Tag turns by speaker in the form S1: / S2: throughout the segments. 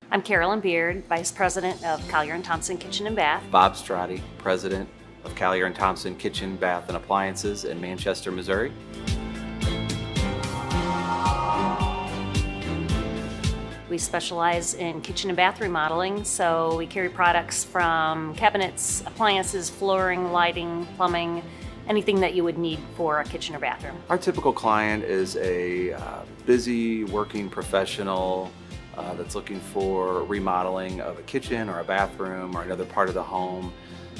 S1: I'm Carolyn Beard, Vice President of Callier and Thompson Kitchen Bath.
S2: Bob Strati, President of Callier and Thompson Kitchen Bath and Appliances in Manchester, Missouri.
S1: We specialize in kitchen and bath remodeling, so we carry products from cabinets, appliances, flooring, lighting, plumbing, anything that you would need for a kitchen or bathroom.
S2: Our typical client is a busy working professional that's looking for remodeling of a kitchen or a bathroom or another part of the home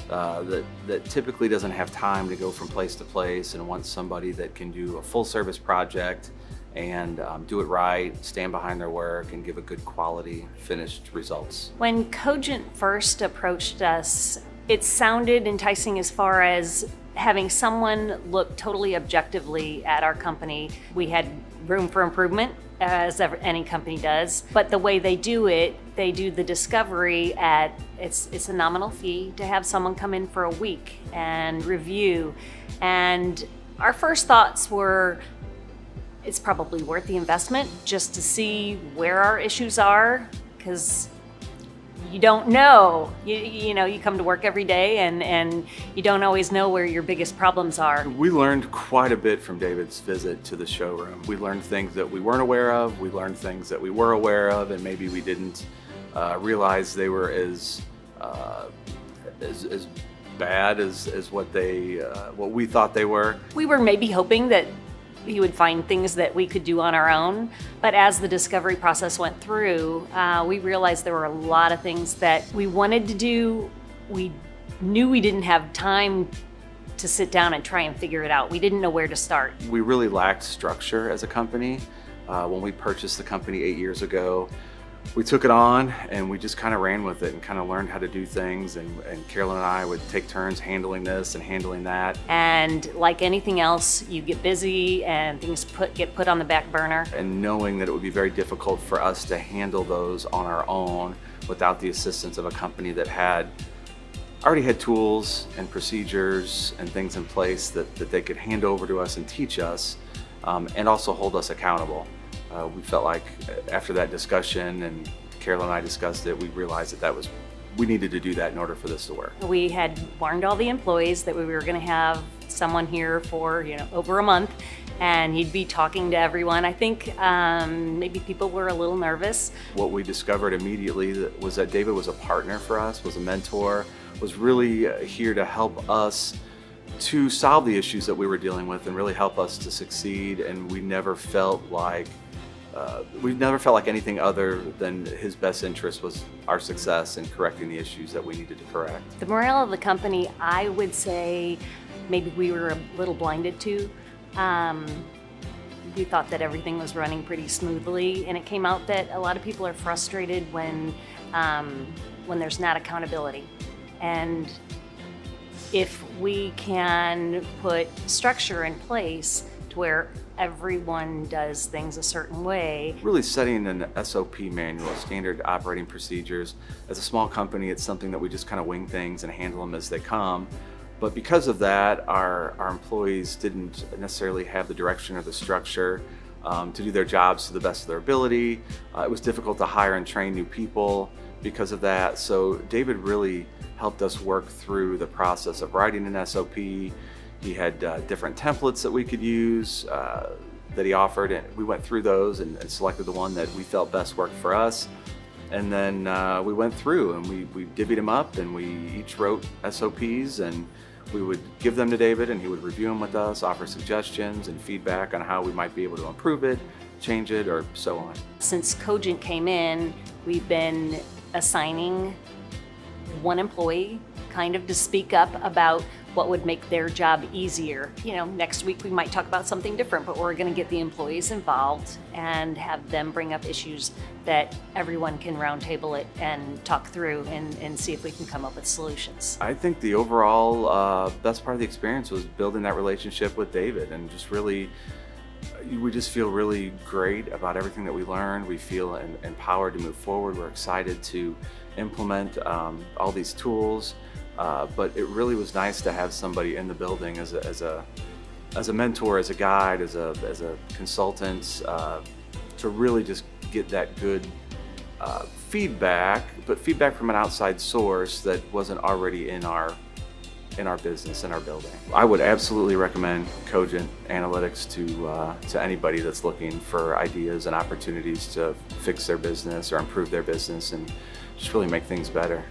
S2: that typically doesn't have time to go from place to place and wants somebody that can do a full service project and do it right, stand behind their work, and give a good quality finished results.
S1: When Cogent first approached us, it sounded enticing as far as having someone look totally objectively at our company. We had room for improvement, as any company does, but the way they do it, they do the discovery at, it's a nominal fee to have someone come in for a week and review. And our first thoughts were, it's probably worth the investment just to see where our issues are, because you don't know. You know, you come to work every day and you don't always know where your biggest problems are.
S2: We learned quite a bit from David's visit to the showroom. We learned things that we weren't aware of. We learned things that we were aware of, and maybe we didn't realize they were as bad as what we thought they were.
S1: We were maybe hoping that he would find things that we could do on our own. But as the discovery process went through, we realized there were a lot of things that we wanted to do. We knew we didn't have time to sit down and try and figure it out. We didn't know where to start.
S2: We really lacked structure as a company. When we purchased the company 8 years ago, we took it on and we just kind of ran with it and kind of learned how to do things, and Carolyn and I would take turns handling this and handling that.
S1: And like anything else, you get busy and things get put on the back burner.
S2: And knowing that it would be very difficult for us to handle those on our own without the assistance of a company that already had tools and procedures and things in place that they could hand over to us and teach us, and also hold us accountable. We felt like after that discussion, and Carolyn and I discussed it, we realized that we needed to do that in order for this to work.
S1: We had warned all the employees that we were going to have someone here for over a month, and he'd be talking to everyone. I think maybe people were a little nervous.
S2: What we discovered immediately was that David was a partner for us, was a mentor, was really here to help us to solve the issues that we were dealing with and really help us to succeed. And we never felt like anything other than his best interest was our success in correcting the issues that we needed to correct.
S1: The morale of the company, I would say maybe we were a little blinded to. We thought that everything was running pretty smoothly, and it came out that a lot of people are frustrated when there's not accountability. And if we can put structure in place to where everyone does things a certain way.
S2: Really setting an SOP manual, standard operating procedures. As a small company, it's something that we just kind of wing things and handle them as they come. But because of that, our employees didn't necessarily have the direction or the structure to do their jobs to the best of their ability. It was difficult to hire and train new people because of that. So David really helped us work through the process of writing an SOP. He had different templates that we could use that he offered, and we went through those and selected the one that we felt best worked for us. And then we went through and we divvied them up, and we each wrote SOPs, and we would give them to David, and he would review them with us, offer suggestions and feedback on how we might be able to improve it, change it, or so on.
S1: Since Cogent came in, we've been assigning one employee kind of to speak up about what would make their job easier. Next week we might talk about something different, but we're going to get the employees involved and have them bring up issues that everyone can roundtable it and talk through and see if we can come up with solutions.
S2: I think the overall best part of the experience was building that relationship with David, and we just feel really great about everything that we learned. We feel empowered to move forward. We're excited to implement all these tools. But it really was nice to have somebody in the building as a mentor, as a guide, as a consultant, to really just get that good feedback, but feedback from an outside source that wasn't already in our business, in our building. I would absolutely recommend Cogent Analytics to anybody that's looking for ideas and opportunities to fix their business or improve their business and just really make things better.